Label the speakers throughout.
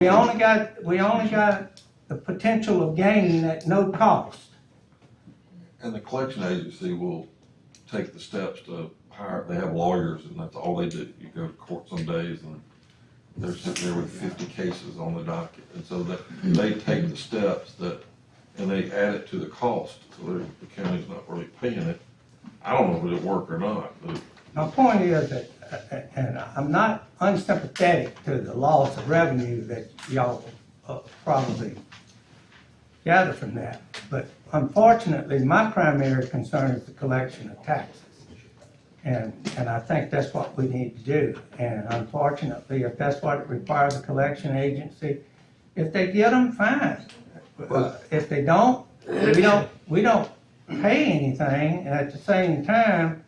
Speaker 1: We only got the potential of gain at no cost.
Speaker 2: And the collection agency will take the steps to hire, they have lawyers and that's all they do. You go to court some days and they're sitting there with 50 cases on the docket. And so that they take the steps that, and they add it to the cost, so the county's not really paying it. I don't know if it'll work or not, but.
Speaker 1: My point is that, and I'm not unsympathetic to the loss of revenue that y'all probably gather from that, but unfortunately, my primary concern is the collection of taxes. And I think that's what we need to do. And unfortunately, if that's what it requires a collection agency, if they get them, fine. If they don't, we don't pay anything, and at the same time,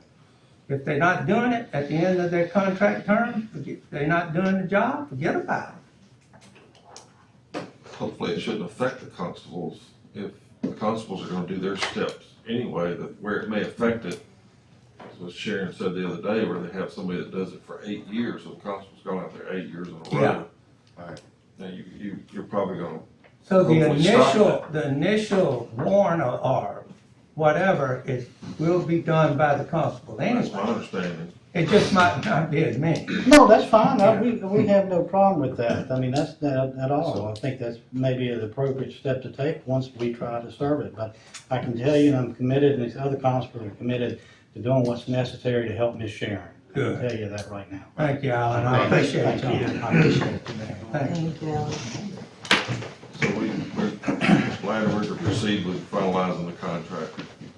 Speaker 1: if they're not doing it at the end of their contract term, they're not doing the job, forget about it.
Speaker 2: Hopefully it shouldn't affect the constables if the constables are gonna do their steps anyway, that where it may affect it, as what Sharon said the other day, where they have somebody that does it for 8 years, so the constable's gone out there 8 years in a row.
Speaker 1: Yeah.
Speaker 2: Right. Now you're probably gonna.
Speaker 1: So the
Speaker 2: hopefully stop
Speaker 1: initial warrant or whatever will be done by the constable
Speaker 2: that. That's my
Speaker 1: anyway.
Speaker 2: understanding.
Speaker 1: It just might not be as many.
Speaker 3: No, that's fine. We have no problem with that. I mean, that's not at all. I think that's maybe an appropriate step to take once we try to serve it. But I can tell you, I'm committed, and these other constables are committed to doing what's necessary to help Miss Sharon. I
Speaker 1: Good.
Speaker 3: can tell you that right now.
Speaker 1: Thank you, Alan. I appreciate
Speaker 3: Thank you.
Speaker 1: you. I appreciate you, man. Thank you.
Speaker 4: Thank you, Alan.
Speaker 2: So we're glad we're to proceed with finalizing the contract,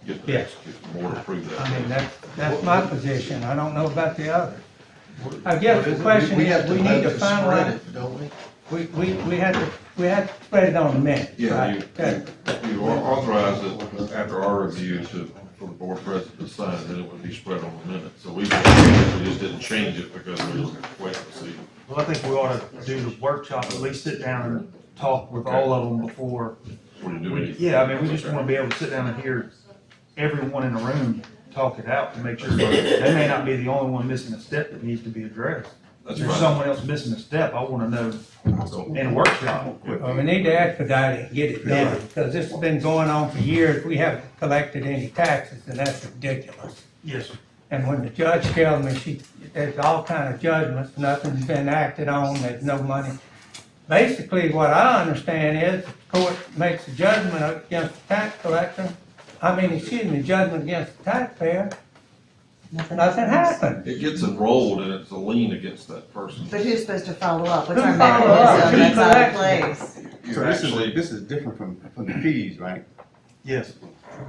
Speaker 2: get the
Speaker 1: Yeah.
Speaker 2: execute, the board approve that.
Speaker 1: I mean, that's my position. I don't know about the others. I guess the question
Speaker 5: have
Speaker 1: is,
Speaker 5: to
Speaker 1: we need to
Speaker 5: vote spread
Speaker 1: finalize,
Speaker 5: it, don't we?
Speaker 1: we had to spread it on the minutes,
Speaker 2: Yeah,
Speaker 1: right?
Speaker 2: you authorized it after our review for the board president to sign, then it would be spread on the minutes. So we just didn't change it because we were waiting to see.
Speaker 6: Well, I think we ought to do the workshop, at least sit down and talk with all of them before.
Speaker 2: What are you doing?
Speaker 6: Yeah, I mean, we just wanna be able to sit down and hear everyone in the room talk it out to make sure they may not be the only one missing a step that needs to be addressed. If
Speaker 2: That's
Speaker 6: there's
Speaker 2: right.
Speaker 6: someone else missing a step, I wanna know in a workshop.
Speaker 1: Well, we need to expedite it and get it done, because this has been going on for years. We haven't collected any taxes, and that's ridiculous.
Speaker 6: Yes, sir.
Speaker 1: And when the judge tells me there's all kind of judgments, nothing's been acted on, there's no money. Basically, what I understand is the court makes a judgment against the tax collector, judgment against the taxpayer, nothing happened.
Speaker 2: It gets enrolled and it's a lien against that person.
Speaker 4: But who's supposed to follow up? What's
Speaker 1: Who
Speaker 4: our
Speaker 1: follow up?
Speaker 4: mechanism
Speaker 1: Who
Speaker 4: that's out of
Speaker 1: collects?
Speaker 4: place?
Speaker 2: You're
Speaker 5: So
Speaker 2: actually,
Speaker 5: this is different from the fees, right?
Speaker 6: Yes.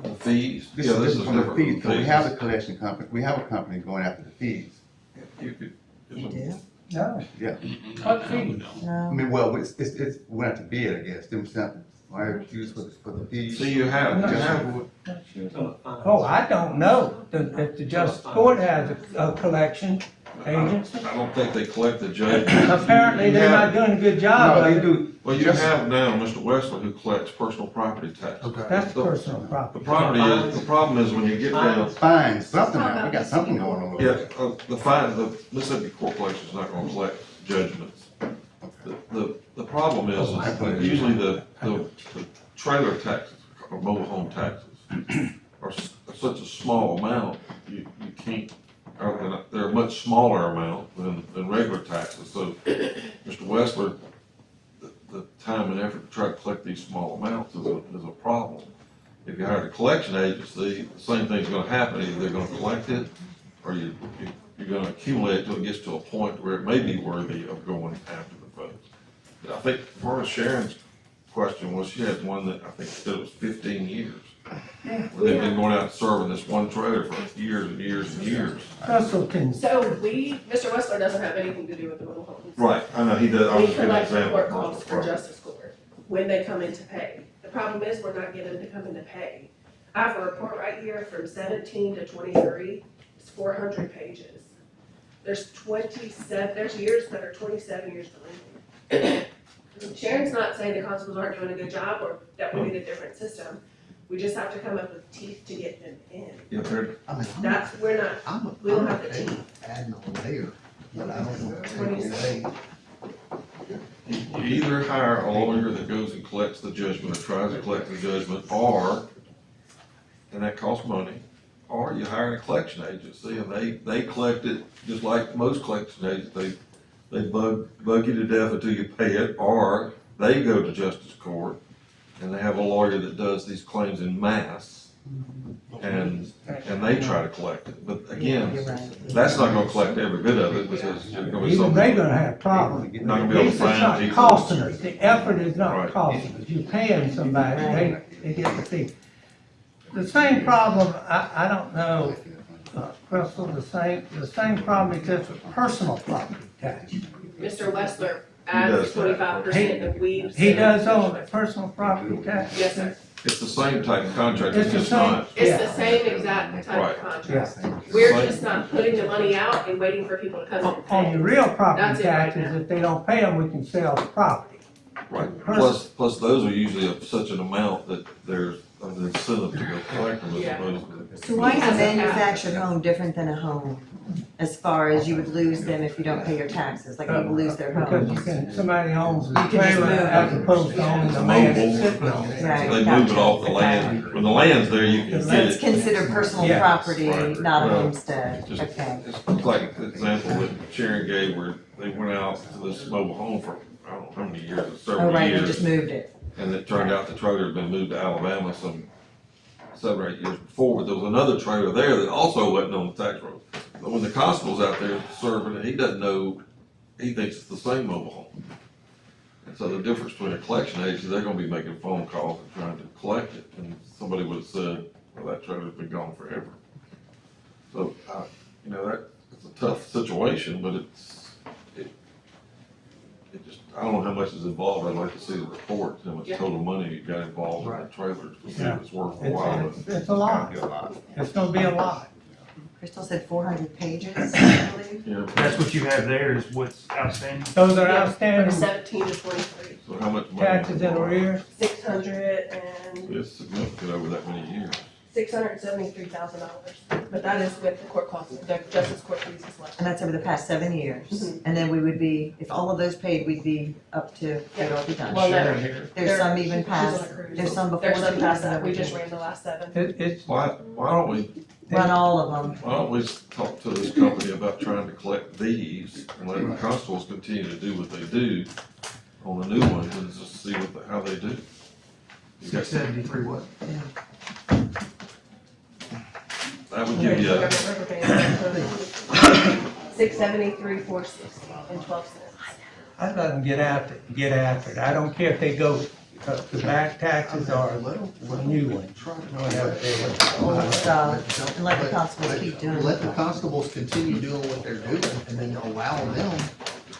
Speaker 2: the fees,
Speaker 5: This
Speaker 2: yeah,
Speaker 5: is
Speaker 2: this is
Speaker 5: different from the
Speaker 2: different
Speaker 5: fees.
Speaker 2: from
Speaker 5: So we
Speaker 2: fees.
Speaker 5: have a collection company, we have a company going after the fees.
Speaker 2: You could,
Speaker 4: You do?
Speaker 1: No,
Speaker 5: Yeah.
Speaker 1: what fees?
Speaker 5: I
Speaker 4: No.
Speaker 5: mean, well, it's, we have to bid, I guess. Them something, why use for the fees?
Speaker 2: see, you have,
Speaker 1: Oh, I don't know if the justice court has a collection agency.
Speaker 2: I don't think they collect the judge.
Speaker 1: Apparently, they're not doing a good job
Speaker 5: No,
Speaker 1: of
Speaker 5: they
Speaker 1: it.
Speaker 5: do.
Speaker 2: Well, you have now Mr. Westler who collects personal property tax.
Speaker 1: That's
Speaker 2: The-
Speaker 1: personal
Speaker 2: The
Speaker 1: property.
Speaker 2: problem is when you get down,
Speaker 5: Fines, something now. We got something going on over
Speaker 2: yeah,
Speaker 5: there.
Speaker 2: the Mississippi Corporation is not gonna collect judgments. The problem is usually the trailer taxes or mobile home taxes are such a small amount, you can't, or they're a much smaller amount than regular taxes. So, Mr. Westler, the time and effort to try to collect these small amounts is a problem. If you hire a collection agency, the same thing's gonna happen. Either they're gonna collect it, or you're gonna accumulate it till it gets to a point where it may be worthy of going after the folks. But I think, as far as Sharon's question was, she had one that I think said it was 15 years. Where they've been going out and serving this one trailer for years and years and years.
Speaker 1: Russell can,
Speaker 7: So Mr. Westler doesn't have anything to do with the mobile homes.
Speaker 2: Right, I know, he does, I
Speaker 7: We
Speaker 2: was giving an
Speaker 7: collect
Speaker 2: example.
Speaker 7: court
Speaker 2: of
Speaker 7: costs
Speaker 2: personal
Speaker 7: for
Speaker 2: property.
Speaker 7: justice court when they come in to pay. The problem is, we're not getting them to come in to pay. I have a report right here from 17 to 23, it's 400 pages. There's years that are 27 years delinquent. Sharon's not saying the constables aren't doing a good job or that we need a different system. We just have to come up with teeth to get them in.
Speaker 2: Yeah, they're,
Speaker 5: I mean,
Speaker 7: We don't have the teeth.
Speaker 5: adding on there, but I don't know.
Speaker 7: 27.
Speaker 2: You either hire a lawyer that goes and collects the judgment or tries to collect the judgment, or, and that costs money, or you hire a collection agency and they collect it just like most collection agents. They bug you to death until you pay it, or they go to justice court and they have a lawyer that does these claims in mass. And they try to collect it, but again,
Speaker 4: You're right.
Speaker 2: that's not gonna collect every bit of it, because you're gonna be
Speaker 1: Even they're
Speaker 2: something.
Speaker 1: gonna have problems.
Speaker 2: Not gonna
Speaker 1: At
Speaker 2: be able to
Speaker 1: least it's
Speaker 2: find
Speaker 1: not
Speaker 2: people.
Speaker 1: costing us, the effort is not
Speaker 2: Right.
Speaker 1: costing us, you're paying somebody, they get the fee. The same problem, I don't know, Crystal, the same problem exists with personal property tax.
Speaker 7: Mr. Westler
Speaker 2: does
Speaker 7: adds
Speaker 2: that.
Speaker 7: 25% and we.
Speaker 1: He does own personal property tax?
Speaker 7: Yes, sir.
Speaker 2: It's the same type of contract,
Speaker 1: It's
Speaker 2: it's
Speaker 1: the
Speaker 2: just
Speaker 1: same.
Speaker 2: not.
Speaker 7: It's
Speaker 1: Yeah.
Speaker 7: the same exact type
Speaker 2: Right.
Speaker 7: of contract.
Speaker 1: Yeah.
Speaker 7: We're just not putting the money out and waiting for people to come in and
Speaker 1: On the
Speaker 7: pay.
Speaker 1: real property
Speaker 7: That's it right
Speaker 1: taxes,
Speaker 7: now.
Speaker 1: if they don't pay them, we can sell the property.
Speaker 2: Right, plus those are usually of such an amount that there's an incentive to go collect them as
Speaker 7: Yeah.
Speaker 2: opposed to.
Speaker 4: So why is a
Speaker 7: Has a
Speaker 4: manufactured
Speaker 7: cap.
Speaker 4: home different than a home? As far as you would lose them if you don't pay your taxes, like people lose their
Speaker 1: Because you
Speaker 4: homes.
Speaker 1: can, somebody owns the
Speaker 4: can just
Speaker 1: trailer
Speaker 4: move it.
Speaker 1: as opposed to owning the land that's sitting on it.
Speaker 4: Right.
Speaker 2: They move it off the land, when the land's there, you can
Speaker 4: So
Speaker 2: get
Speaker 4: it's
Speaker 2: it.
Speaker 4: considered personal
Speaker 1: Yes.
Speaker 4: property,
Speaker 2: Right.
Speaker 4: not a
Speaker 2: Well,
Speaker 4: homestead,
Speaker 2: Just-
Speaker 4: okay.
Speaker 2: It's like the example that Sharon gave where they went out to this mobile home for, I don't know how many years,
Speaker 4: Oh,
Speaker 2: several
Speaker 4: right, you
Speaker 2: years.
Speaker 4: just moved it.
Speaker 2: And it turned out the trailer had been moved to Alabama some 7 or 8 years before, but there was another trailer there that also wasn't on the tax roll. But when the constable's out there serving it, he doesn't know, he thinks it's the same mobile home. And so the difference between a collection agency, they're gonna be making phone calls and trying to collect it, and somebody would have said, well, that trailer's been gone forever. So, you know, it's a tough situation, but it just, I don't know how much is involved, I'd like to see the report, how much
Speaker 7: Yeah.
Speaker 2: total money you got involved in the trailers, to see if it's worth a
Speaker 1: It's,
Speaker 2: while.
Speaker 1: it's a lot, it's gonna be a lot.
Speaker 4: Crystal said 400 pages, I believe.
Speaker 2: Yeah,
Speaker 6: That's what you have there is what's outstanding.
Speaker 1: Those are
Speaker 7: Yeah,
Speaker 1: outstanding
Speaker 7: From 17 to 23.
Speaker 2: so how much money?
Speaker 1: taxes in arrears.
Speaker 7: 600 and
Speaker 2: It's significant over that many years.
Speaker 7: $673,000. But that is with the court costs, the justice court fees as well.
Speaker 4: And that's over the past 7 years.
Speaker 7: Mhm.
Speaker 4: And then we would be, if all of those paid, we'd be up to, it'd all be done.
Speaker 7: Well, no.
Speaker 6: Sharon here.
Speaker 4: There's some even
Speaker 7: She's on a
Speaker 4: past,
Speaker 7: cruise.
Speaker 4: there's some before
Speaker 7: There's
Speaker 4: them
Speaker 7: some
Speaker 4: past
Speaker 7: that
Speaker 4: and
Speaker 7: we just
Speaker 4: everything.
Speaker 7: ran the last 7.
Speaker 1: It's,
Speaker 2: Why don't we,
Speaker 4: Run all of them.
Speaker 2: why don't we talk to this company about trying to collect these and let the constables continue to do what they do on the new ones and just see how they do. You got-
Speaker 6: 673 what?
Speaker 2: That would give you,
Speaker 7: 673, 460 and 12 cents.
Speaker 1: I'd let them get after it. I don't care if they go to back taxes or a new one. Whatever they
Speaker 4: Old
Speaker 1: want.
Speaker 4: stuff, and let the constables keep doing
Speaker 8: Let the
Speaker 4: it.
Speaker 8: constables continue doing what they're doing and then allow them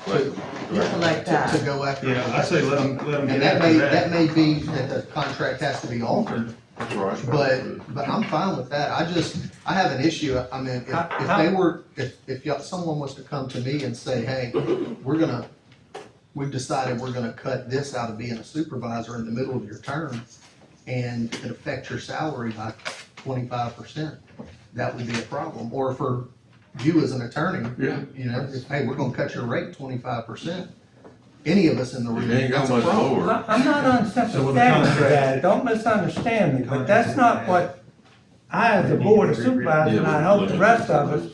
Speaker 4: Collect
Speaker 8: to
Speaker 4: that.
Speaker 8: go after.
Speaker 6: Yeah, I say let them
Speaker 8: And
Speaker 6: get
Speaker 8: that
Speaker 6: after
Speaker 8: may,
Speaker 6: that.
Speaker 8: that may be that the contract has to be altered,
Speaker 2: that's right.
Speaker 8: but I'm fine with that. I have an issue. I mean, if they were, if someone was to come to me and say, hey, we've decided we're gonna cut this out of being a supervisor in the middle of your term, and it affects your salary by 25%, that would be a problem. Or for you as an attorney,
Speaker 2: Yeah.
Speaker 8: you know, if, hey, we're gonna cut your rate 25%, any of us in the
Speaker 2: You
Speaker 8: room,
Speaker 2: ain't got
Speaker 8: that's a
Speaker 2: much
Speaker 8: problem.
Speaker 2: lower.
Speaker 1: I'm not unsympathetic to that, don't misunderstand me, but that's not what I, as a board of supervisors, and I hope the rest of us,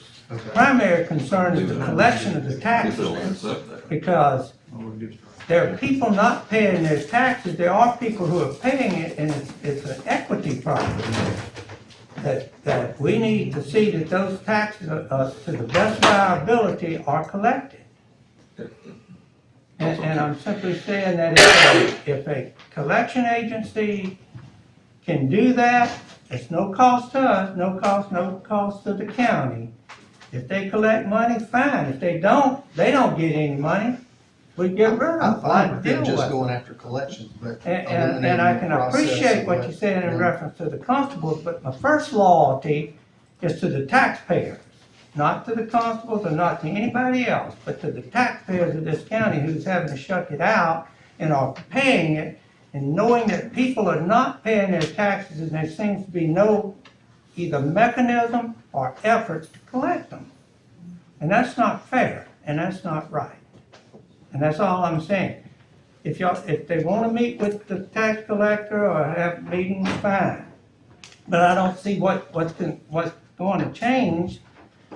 Speaker 1: primary concern is the collection of the
Speaker 2: If
Speaker 1: taxes.
Speaker 2: they'll accept that.
Speaker 1: Because there are people not paying their taxes, there are people who are paying it, and it's an equity problem. That we need to see that those taxes, to the best of our ability, are collected. And I'm simply saying that if a collection agency can do that, it's no cost to us, no cost to the county. If they collect money, fine, if they don't get any money, we get rid
Speaker 8: I'm
Speaker 1: of
Speaker 8: fine
Speaker 1: it,
Speaker 8: with
Speaker 1: deal
Speaker 8: them
Speaker 1: with
Speaker 8: just
Speaker 1: it.
Speaker 8: going after collections, but.
Speaker 1: And I can
Speaker 8: eliminating the process
Speaker 1: appreciate
Speaker 8: of
Speaker 1: what you said in
Speaker 8: you know,
Speaker 1: reference to the constables, but my first loyalty is to the taxpayers, not to the constables or not to anybody else, but to the taxpayers of this county who's having to shut it out and are paying it, and knowing that people are not paying their taxes and there seems to be no either mechanism or effort to collect them. And that's not fair, and that's not right. And that's all I'm saying. if they wanna meet with the tax collector or have meetings, fine. But I don't see what's going to change.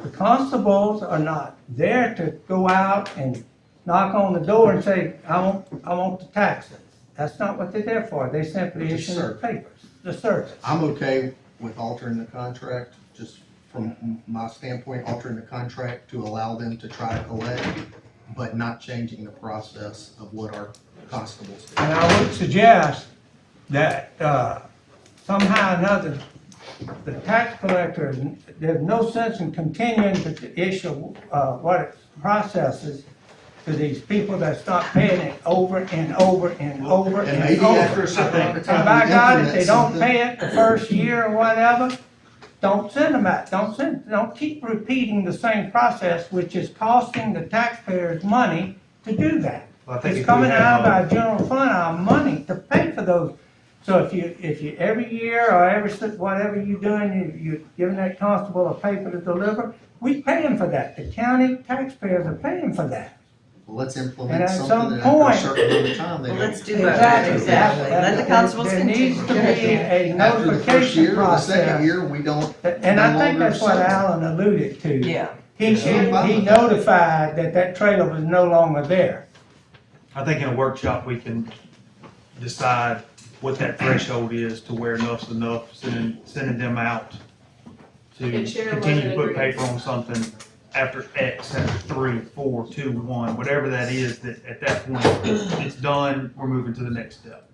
Speaker 1: The constables are not there to go out and knock on the door and say, I want the taxes. That's not what they're there for. They simply issue the
Speaker 8: serve.
Speaker 1: papers, the searches.
Speaker 8: I'm okay with altering the contract, just from my standpoint, altering the contract to allow them to try to collect, but not changing the process of what our constables do.
Speaker 1: And I would suggest that, somehow or another, the tax collector, there's no sense in continuing to issue, what processes to these people that's not paying it over and over and over
Speaker 8: And
Speaker 1: and
Speaker 8: maybe
Speaker 1: over.
Speaker 8: after a certain amount of
Speaker 1: And
Speaker 8: time,
Speaker 1: by
Speaker 8: we
Speaker 1: God, if
Speaker 8: implement
Speaker 1: they don't
Speaker 8: something.
Speaker 1: pay it the first year or whatever, don't send them out, don't keep repeating the same process, which is costing the taxpayers money to do that.
Speaker 6: Well, I think if
Speaker 1: It's
Speaker 6: we
Speaker 1: coming
Speaker 6: have,
Speaker 1: out of our general fund, our money to pay for those. So if you, every year or whatever you're doing, you're giving that constable a paper to deliver, we paying for that. The county taxpayers are paying for that.
Speaker 8: Well, let's
Speaker 1: And
Speaker 8: implement
Speaker 1: at
Speaker 8: something
Speaker 1: some
Speaker 8: that after a
Speaker 1: point-
Speaker 8: certain amount of time, they
Speaker 4: Well,
Speaker 8: don't.
Speaker 4: let's do that, exactly. Let the constables
Speaker 1: There
Speaker 4: continue.
Speaker 1: needs to be a
Speaker 8: After the first
Speaker 1: notification
Speaker 8: year, or the second
Speaker 1: process.
Speaker 8: year, we don't.
Speaker 1: And I
Speaker 8: no
Speaker 1: think
Speaker 8: longer
Speaker 1: that's what
Speaker 8: sell.
Speaker 1: Alan alluded to.
Speaker 4: Yeah.
Speaker 1: He notified that trailer was no longer there.
Speaker 6: I think in a workshop, we can decide what that threshold is to where enough's enough, sending them out to
Speaker 7: And Sharon
Speaker 6: continue to
Speaker 7: wasn't
Speaker 6: put
Speaker 7: agreeing.
Speaker 6: paper on something after X, after 3, 4, 2, 1, whatever that is, that at that point, it's done, we're moving to the next step.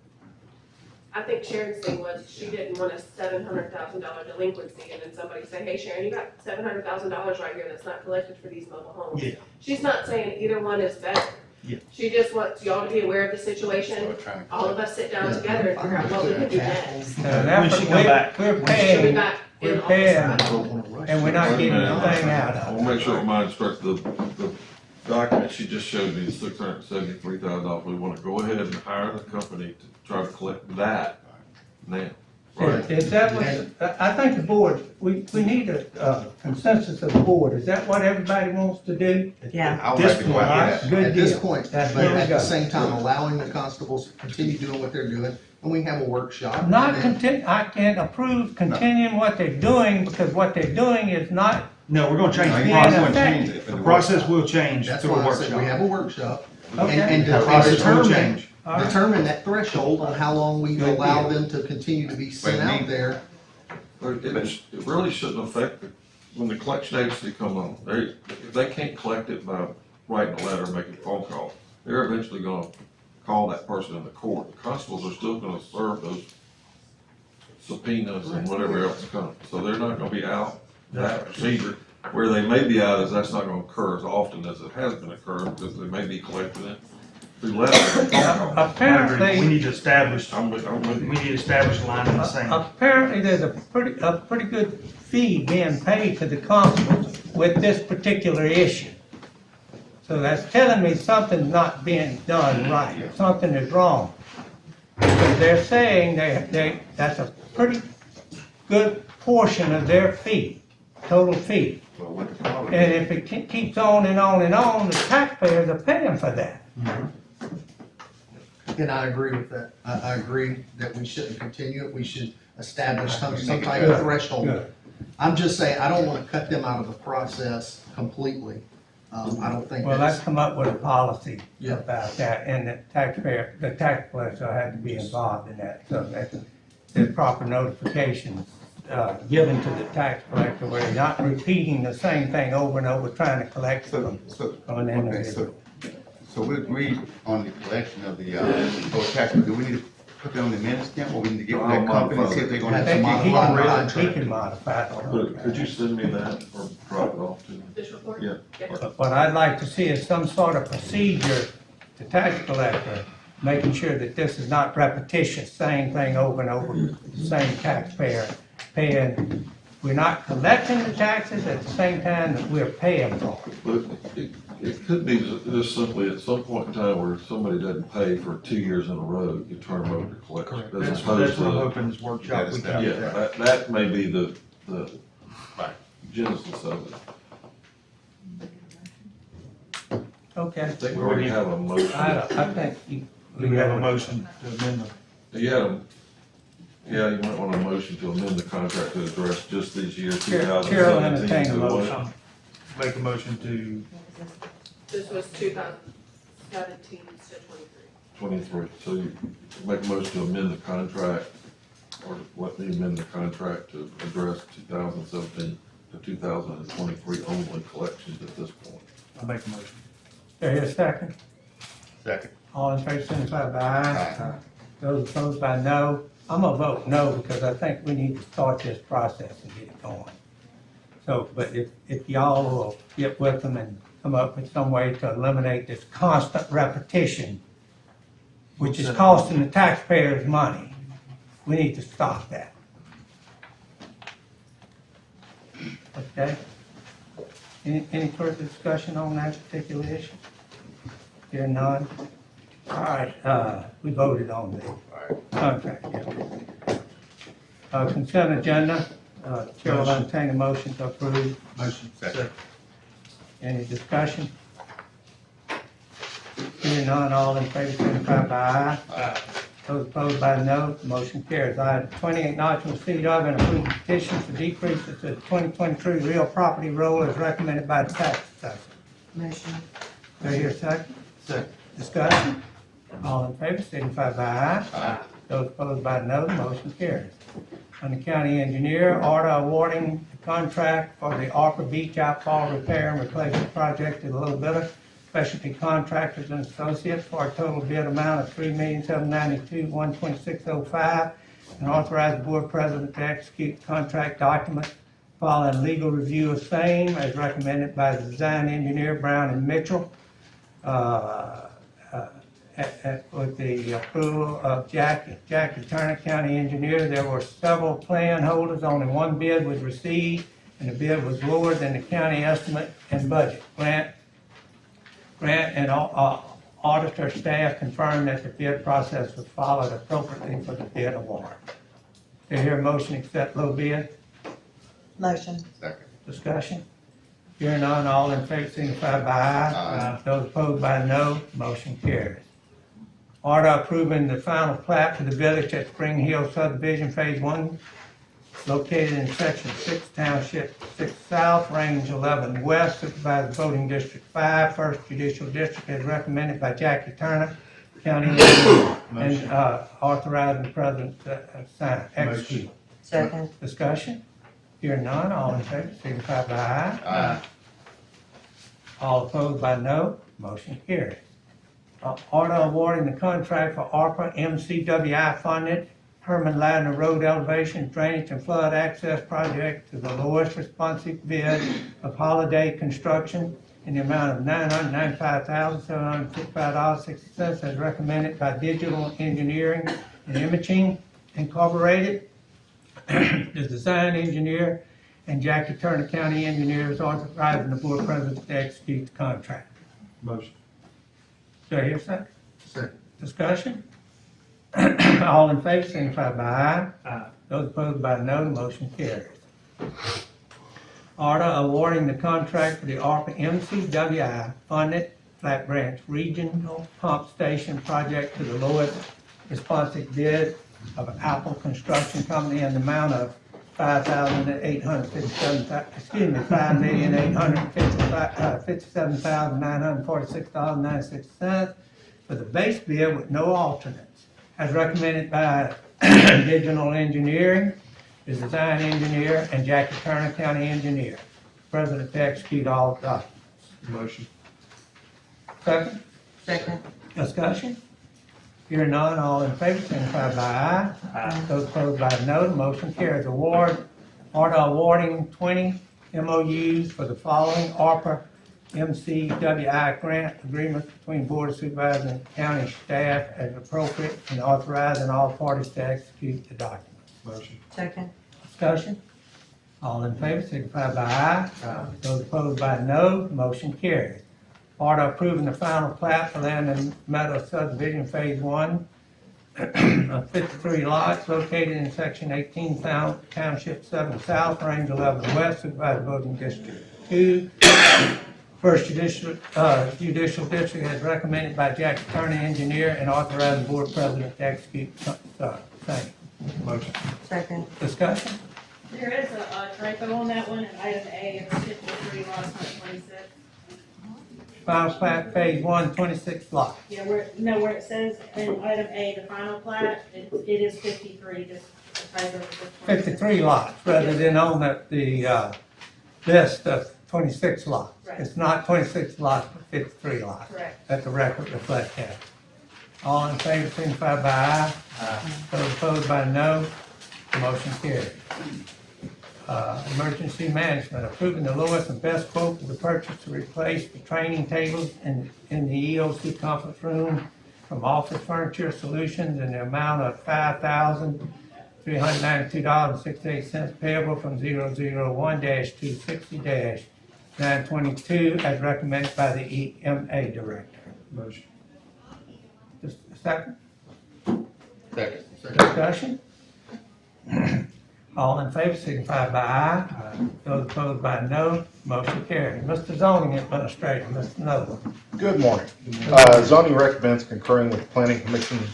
Speaker 7: I think Sharon's thing was, she didn't want a $700,000 delinquency, and then somebody say, hey Sharon, you got $700,000 right here that's not collected for these mobile homes.
Speaker 6: Yeah.
Speaker 7: She's not saying either one is better.
Speaker 6: Yeah.
Speaker 7: She just wants y'all to be aware of the situation, all of us sit down
Speaker 8: Yeah.
Speaker 7: together and figure out what we can do next.
Speaker 6: When she come back.
Speaker 1: We're
Speaker 6: When she-
Speaker 7: She'll be
Speaker 1: paying,
Speaker 7: back in
Speaker 1: we're
Speaker 7: office
Speaker 1: paying,
Speaker 7: Friday.
Speaker 1: and we're not getting anything out
Speaker 2: I
Speaker 1: of it.
Speaker 2: wanna make sure mine's correct, the document she just showed me is $673,000, we wanna go ahead and hire the company to try to collect that now. Right?
Speaker 1: Is that what, I think the board, we need a consensus of the board. Is that what everybody wants to do?
Speaker 4: Yeah.
Speaker 5: I would like to go
Speaker 1: All right,
Speaker 5: after that.
Speaker 1: good
Speaker 8: At this
Speaker 1: deal.
Speaker 8: point, but
Speaker 1: That's where we
Speaker 8: at
Speaker 1: go.
Speaker 8: the same time, allowing the constables to continue doing what they're doing, and we have a workshop.
Speaker 1: Not
Speaker 8: and then-
Speaker 1: I can't approve continuing what they're doing, because what they're doing is not,
Speaker 6: No, we're gonna change
Speaker 5: No,
Speaker 6: the
Speaker 5: you
Speaker 1: Yeah,
Speaker 5: probably
Speaker 6: process.
Speaker 5: wouldn't change it.
Speaker 6: The process will change
Speaker 8: That's
Speaker 6: through a
Speaker 8: why I said we have
Speaker 6: workshop.
Speaker 8: a workshop,
Speaker 1: Okay.
Speaker 8: and
Speaker 6: The process will
Speaker 8: determine,
Speaker 6: change.
Speaker 1: all right.
Speaker 8: determine that threshold on how long we
Speaker 1: Good
Speaker 8: allow
Speaker 1: deal.
Speaker 8: them to continue to be sent
Speaker 5: But
Speaker 8: out
Speaker 5: me-
Speaker 8: there.
Speaker 2: But it really shouldn't affect, when the collection agency come on, if they can't collect it by writing a letter, making a phone call, they're eventually gonna call that person in the court. The constables are still gonna serve those subpoenas and whatever else comes, so they're not gonna be out that procedure. Where they may be out is that's not gonna occur as often as it has been occurring, because they may be collecting it through letter and phone call.
Speaker 6: I agree. We
Speaker 1: Apparently,
Speaker 6: need to establish,
Speaker 2: I'm with
Speaker 6: we
Speaker 2: you.
Speaker 6: need to establish a line in the sand.
Speaker 1: apparently there's a pretty good fee being paid to the constables with this particular issue. So that's telling me something's not being done right, something is wrong. Because they're saying that's a pretty good portion of their fee, total fee.
Speaker 5: Well, what the problem
Speaker 1: And
Speaker 5: is-
Speaker 1: if it keeps on and on and on, the taxpayers are paying for that.
Speaker 8: And I agree with that. I agree that we shouldn't continue it. We should establish some type of threshold.
Speaker 1: Good.
Speaker 8: I'm just saying, I don't wanna cut them out of the process completely. I don't think
Speaker 1: Well, let's
Speaker 8: that's,
Speaker 1: come up with a policy
Speaker 8: Yeah.
Speaker 1: about that, and the tax collector will have to be involved in that, so that there's proper notifications, given to the tax collector, where they're not repeating the same thing over and over, trying to collect it from an
Speaker 5: Okay,
Speaker 1: individual.
Speaker 5: so we agree on the collection of the, those taxes. Do we need to put that on the minutes, Kim, or we need to get with that company and see if they're gonna
Speaker 1: I
Speaker 5: have
Speaker 1: think
Speaker 5: some
Speaker 1: he
Speaker 5: modify?
Speaker 1: can modify
Speaker 2: Could you
Speaker 1: it.
Speaker 2: send me that or drop it off to me?
Speaker 7: This report?
Speaker 2: Yeah.
Speaker 1: But what I'd like to see is some sort of procedure, the tax collector, making sure that this is not repetitious, same thing over and over, same taxpayer paying. We're not collecting the taxes at the same time that we're paying for it.
Speaker 2: But it could be just simply at some point in time where somebody doesn't pay for 2 years in a row, you turn them over to collection. As
Speaker 6: That's
Speaker 2: opposed
Speaker 6: what I'm
Speaker 2: to,
Speaker 6: hoping this workshop we can
Speaker 2: yeah,
Speaker 6: do that.
Speaker 2: that may be the genesis of it.
Speaker 1: Okay.
Speaker 2: I think we already have a motion.
Speaker 1: I think
Speaker 6: Do we have a motion to amend the?
Speaker 2: Yeah, you might want a motion to amend the contract to address just this year,
Speaker 1: Chair-
Speaker 2: 2017.
Speaker 1: Chair will entertain a
Speaker 2: to what-
Speaker 1: motion.
Speaker 6: Make a motion to,
Speaker 7: This was 2017 to 23.
Speaker 2: 23, so you make a motion to amend the contract, or let me amend the contract to address 2017 to 2023 only collections at this point.
Speaker 6: I'll make a motion.
Speaker 1: Do I hear a second?
Speaker 5: Second.
Speaker 1: All in favor, signify by aye. Those opposed by no. I'm gonna vote no because I think we need to start this process and get it going. So, but if y'all will get with them and come up with some way to eliminate this constant repetition, which is costing the taxpayers money, we need to stop that. Okay? Any further discussion on that particular issue? Hear none? All right, we voted on the contract, yeah. Consent agenda, Chair will entertain a motion to approve.
Speaker 6: Motion.
Speaker 5: Second.
Speaker 1: Any discussion? Hearing none, all in favor, signify by aye.
Speaker 5: Aye.
Speaker 1: Those opposed by no, motion carries. Item 20, acknowledgment receipt of and approve petition for decreases to the 2023 real property roll as recommended by the tax assessor.
Speaker 4: Motion.
Speaker 1: Do I hear a second?
Speaker 6: Second.
Speaker 1: Discussion? All in favor, signify by aye.
Speaker 5: Aye.
Speaker 1: Those opposed by no, the motion carries. On the county engineer, order awarding the contract for the ARPA Beach Outfall Repair and Replacement Project to the Little Bidder Specialty Contractors and Associates for a total bid amount of $3,792,126.05 and authorize the board president to execute the contract document following legal review of same as recommended by the design engineer Brown and Mitchell. With the approval of Jackie Turner, county engineer, there were several plan holders. Only one bid was received, and the bid was lower than the county estimate and budget. Grant and auditor staff confirmed that the bid process was followed appropriately for the bid award. Do you hear a motion to accept low bid?
Speaker 4: Motion.
Speaker 5: Second.
Speaker 1: Discussion? Hearing none, all in favor signify by aye.
Speaker 5: Aye.
Speaker 1: Those opposed by no, motion carries. Order approving the final plat for the village at Spring Hill subdivision phase 1, located in section 6, township 6 south, range 11 west, supervised voting district 5, first judicial district, as recommended by Jackie Turner, county engineer, and authorizing the president to sign, execute.
Speaker 4: Second.
Speaker 1: Discussion? Hearing none, all in favor, signify by aye.
Speaker 5: Aye.
Speaker 1: All opposed by no, motion carries. Order awarding the contract for ARPA MCWI funded Herman Ladner Road elevation, drainage, and flood access project to the lowest responsive bid of Holiday Construction in the amount of $995,755.60 as recommended by Digital Engineering and Imaging Incorporated. The design engineer and Jackie Turner County engineer is authorizing the board president to execute the contract.
Speaker 6: Motion.
Speaker 1: Do I hear a second?
Speaker 5: Second.
Speaker 1: Discussion? All in favor, signify by aye.
Speaker 6: Aye.
Speaker 1: Those opposed by no, motion carries. Order awarding the contract for the ARPA MCWI funded Flat Branch Regional Pump Station project to the lowest responsive bid of Apple Construction Company in the amount of $5,857,946.96 for the base bid with no alternates, as recommended by Digital Engineering, the design engineer, and Jackie Turner, county engineer. President to execute all documents.
Speaker 6: Motion.
Speaker 1: Second,
Speaker 4: Second.
Speaker 1: discussion? Hearing none, all in favor, signify by aye.
Speaker 6: Aye.
Speaker 1: Those opposed by no, the motion carries. Order awarding 20 MOUs for the following ARPA MCWI grant agreements between Board of Supervisors and county staff as appropriate, and authorizing all parties to execute the documents.
Speaker 6: Motion.
Speaker 4: Second.
Speaker 1: Discussion? All in favor, signify by aye. Those opposed by no, motion carries. Order approving the final plat for Land and Meadow subdivision phase 1 of 53 lots located in section 18 township 7 south, range 11 west, supervised voting district 2, First Judicial District as recommended by Jackson County Engineer and authorizing Board President to execute same.
Speaker 6: Motion.
Speaker 4: Second.
Speaker 1: Discussion?
Speaker 9: There is a typo on that one, in item A, it's 53 lots, not 26.
Speaker 1: Final plat, phase 1, 26 lots.
Speaker 9: Yeah, where it says in item A, the final plat, it is 53, just a typo. It says 26.
Speaker 1: 53 lots rather than on the list of 26 lots.
Speaker 9: Right.
Speaker 1: It's not 26 lots, but 53 lots.
Speaker 9: Correct.
Speaker 1: Let the record reflect that. All in favor, signify by aye. Those opposed by no. Motion carried. Emergency management, approving the lowest and best quote for the purchase to replace the training tables in the EOC conference room from Office Furniture Solutions in the amount of $5,392.68 payable from 001-260-922 as recommended by the EMA Director.
Speaker 6: Motion.
Speaker 1: Just a second.
Speaker 5: Second.
Speaker 1: Discussion? All in favor, signify by aye. Those opposed by no. Motion carried. Mr. Zoning Administrator, Mr. Noble.
Speaker 10: Good morning. Zoning recommends concurring with Planning Commission's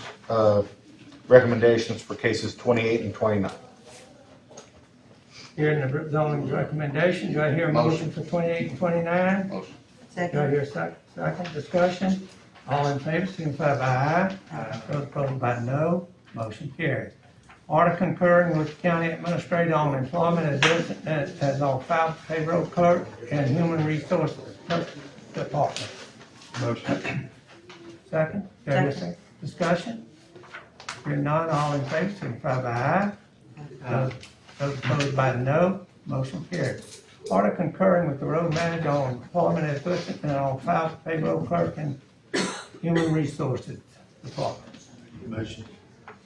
Speaker 10: recommendations for cases 28 and 29.
Speaker 1: Hearing the zoning recommendation, do I hear a motion for 28 and 29?
Speaker 5: Motion.
Speaker 1: Do I
Speaker 4: Second.
Speaker 1: hear a second discussion? All in favor, signify by aye. Those opposed by no. Motion carried. Order concurring with the county administrator on employment as on file payroll clerk and human resources department.
Speaker 6: Motion.
Speaker 1: Second? Do I hear a second? Discussion? Hearing none, all in favor, signify by aye. Those opposed by no, motion carried. Order concurring with the road manager on employment as listed and on file payroll clerk and human resources department.
Speaker 6: Motion.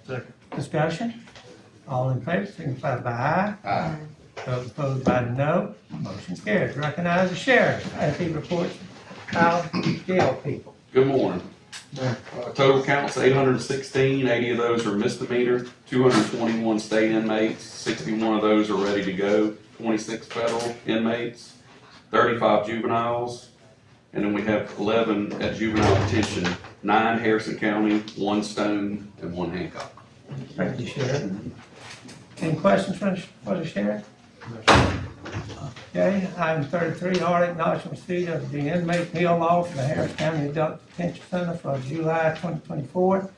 Speaker 6: Second.
Speaker 1: Discussion? All in favor, signify by aye.
Speaker 5: Aye.
Speaker 1: Those opposed by no, motion carries. Recognize the sheriff as he reports how jail people.
Speaker 11: Good morning. Total counts 816, 80 of those are misdemeanor, 221 state inmates, 61 of those are ready to go, 26 federal inmates, 35 juveniles, and then we have 11 at juvenile detention, 9 Harrison County, 1 Stone, and 1 Hancock.
Speaker 1: Thank you, Sheriff. Any questions for the sheriff? Okay, item 33, order acknowledging receipt of the inmate meal law for the Harris County Adult Detention Center for July 2024. It's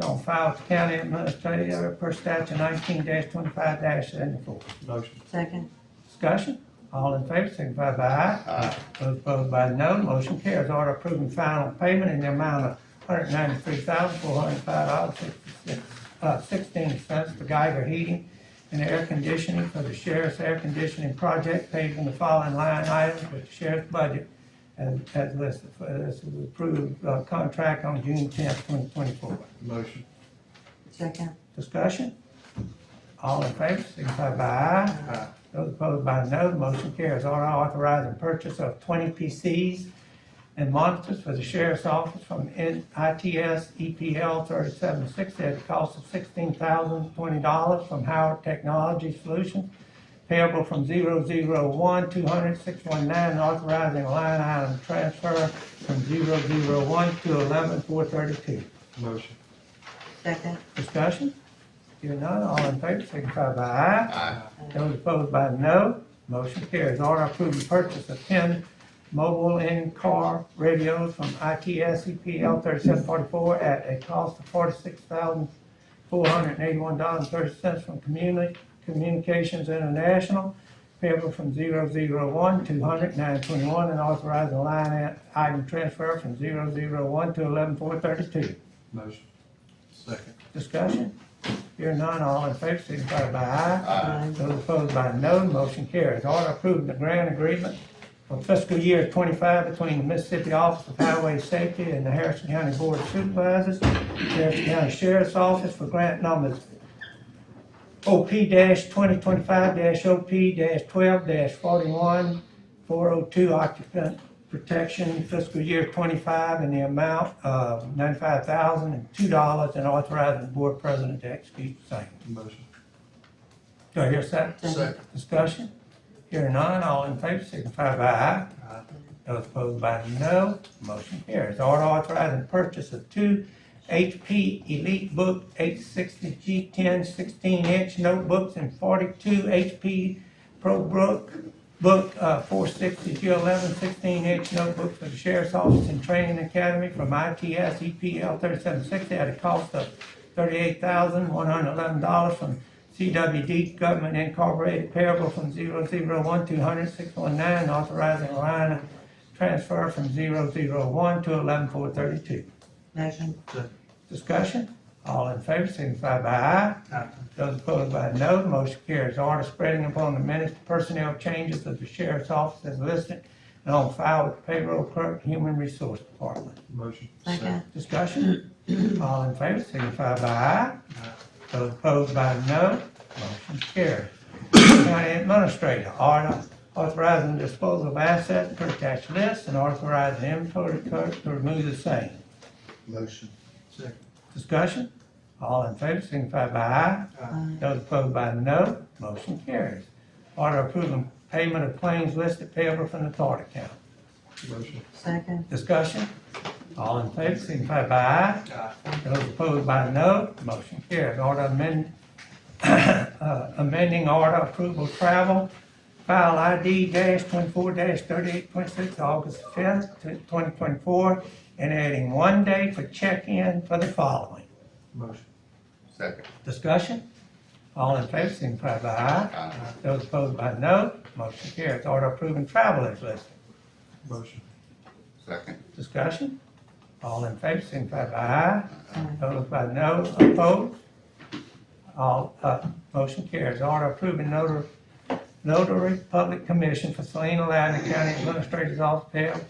Speaker 1: on file with the county administrator per statute 19-25-74.
Speaker 6: Motion.
Speaker 4: Second.
Speaker 1: Discussion? All in favor, signify by aye.
Speaker 5: Aye.
Speaker 1: Those opposed by no, motion carries. Order approving final payment in the amount of $193,405.16 to Geiger Heating and Air Conditioning for the sheriff's air conditioning project paid in the following line items with the sheriff's budget as listed. This is approved contract on June 10th, 2024.
Speaker 6: Motion.
Speaker 4: Second.
Speaker 1: Discussion? All in favor, signify by aye.
Speaker 6: Aye.
Speaker 1: Those opposed by no, the motion carries. Order authorizing purchase of 20 PCs and monitors for the sheriff's office from ITS EPL 3760 at a cost of $16,020 from Howard Technology Solutions, payable from 001-200-619, and authorizing a line item transfer from 001-11-432.
Speaker 6: Motion.
Speaker 4: Second.
Speaker 1: Discussion? Hearing none, all in favor, signify by aye.
Speaker 5: Aye.
Speaker 1: Those opposed by no, motion carries. Order approving purchase of 10 mobile in-car radios from ITS EPL 3744 at a cost of $46,481.30 from Communications International, payable from 001-200-921, and authorizing a line item transfer from 001-11-432.
Speaker 6: Motion. Second.
Speaker 1: Discussion? Hearing none, all in favor, signify by aye.
Speaker 5: Aye.
Speaker 1: Those opposed by no, motion carries. Order approving the grant agreement for fiscal year 25 between the Mississippi Office of Highway Safety and the Harrison County Board of Supervisors, Harrison County Sheriff's Office for grant numbers OP-2025-OP-12-41-402 occupant protection fiscal year 25 in the amount of $95,002 and authorizing the board president to execute the same.
Speaker 6: Motion.
Speaker 1: Do I hear a second?
Speaker 8: Second.
Speaker 1: Discussion? Hearing none, all in favor signify by aye.
Speaker 6: Aye.
Speaker 1: Those opposed by no, motion carries. Order authorizing purchase of two HP EliteBook 860 G10 16-inch notebooks and 42 HP ProBook 460 G11 16-inch notebooks for the Sheriff's Office and Training Academy from ITS EPL 3760 at a cost of $38,111 from CWD Government Incorporated, payable from 001-200-619, authorizing a line of transfer from 001 to 11432.
Speaker 4: Motion.
Speaker 1: Discussion? All in favor, signify by aye. Those opposed by no, motion carries. Order spreading upon the minutes the personnel changes of the Sheriff's Office as listed and on file with the payroll clerk, Human Resource Department.
Speaker 6: Motion.
Speaker 4: Second.
Speaker 1: Discussion? All in favor, signify by aye. Those opposed by no, motion carries. County Administrator, order authorizing disposal of assets per attached list and authorizing inventory clerk to remove the same.
Speaker 8: Motion.
Speaker 6: Second.
Speaker 1: Discussion? All in favor, signify by aye. Those opposed by no, motion carries. Order approving payment of claims listed payable from the tort account.
Speaker 6: Motion.
Speaker 4: Second.
Speaker 1: Discussion? All in favor, signify by aye. Those opposed by no, motion carries. Order amending order approval travel, file ID -24-3826, August 5th, 2024, and adding 1 day for check-in for the following.
Speaker 6: Motion.
Speaker 5: Second.
Speaker 1: Discussion? All in favor, signify by aye.
Speaker 5: Aye.
Speaker 1: Those opposed by no, motion carries. Order approving travel is listed.
Speaker 6: Motion.
Speaker 5: Second.
Speaker 1: Discussion? All in favor, signify by aye. Those by no, opposed? All, motion carries. Order approving notary public commission for Selena Loudon, County Administrator's Office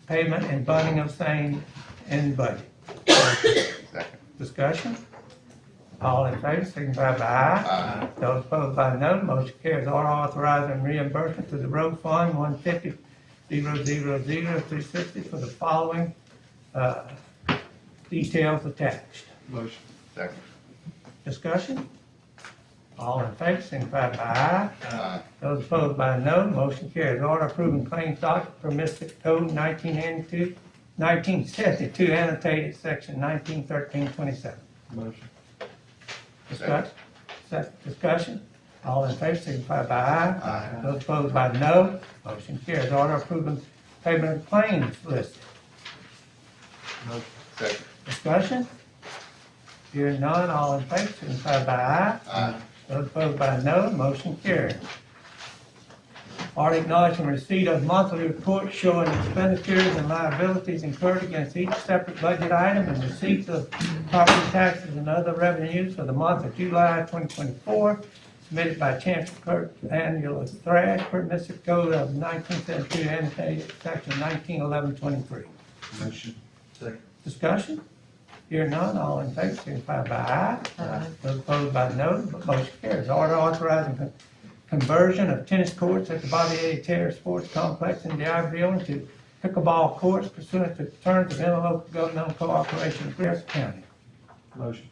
Speaker 1: payment and funding of same in budget.
Speaker 5: Second.
Speaker 1: Discussion? All in favor, signify by aye.
Speaker 5: Aye.
Speaker 1: Those opposed by no, motion carries. Order authorizing reimbursement to the road fund 150-000-360 for the following, details attached.
Speaker 6: Motion.
Speaker 5: Second.
Speaker 1: Discussion? All in favor, signify by aye.
Speaker 5: Aye.
Speaker 1: Those opposed by no, motion carries. Order approving claims docket per Mississippi Code 1972, annotated section 191327.
Speaker 6: Motion.
Speaker 1: Discussion? All in favor, signify by aye.
Speaker 5: Aye.
Speaker 1: Those opposed by no, motion carries. Order approving payment of claims listed.
Speaker 6: Motion.
Speaker 5: Second.
Speaker 1: Discussion? Hearing none, all in favor, signify by aye.
Speaker 5: Aye.
Speaker 1: Those opposed by no, motion carries. Order acknowledging receipt of monthly report showing expenditures and liabilities incurred against each separate budget item and receipts of property taxes and other revenues for the month of July 2024, submitted by Chancellor Clerk Daniel Thrash per Mississippi Code of 1972, annotated section 191123.
Speaker 6: Motion. Second.
Speaker 1: Discussion? Hear none, all in favor, signify by aye.
Speaker 4: Aye.
Speaker 1: Those opposed by no, motion carries. Order authorizing conversion of tennis courts at the Bobby A. Terrace Sports Complex in D'Iberville into pickleball courts pursuant to terms of interlocal governmental cooperation with Harris County.
Speaker 6: Motion.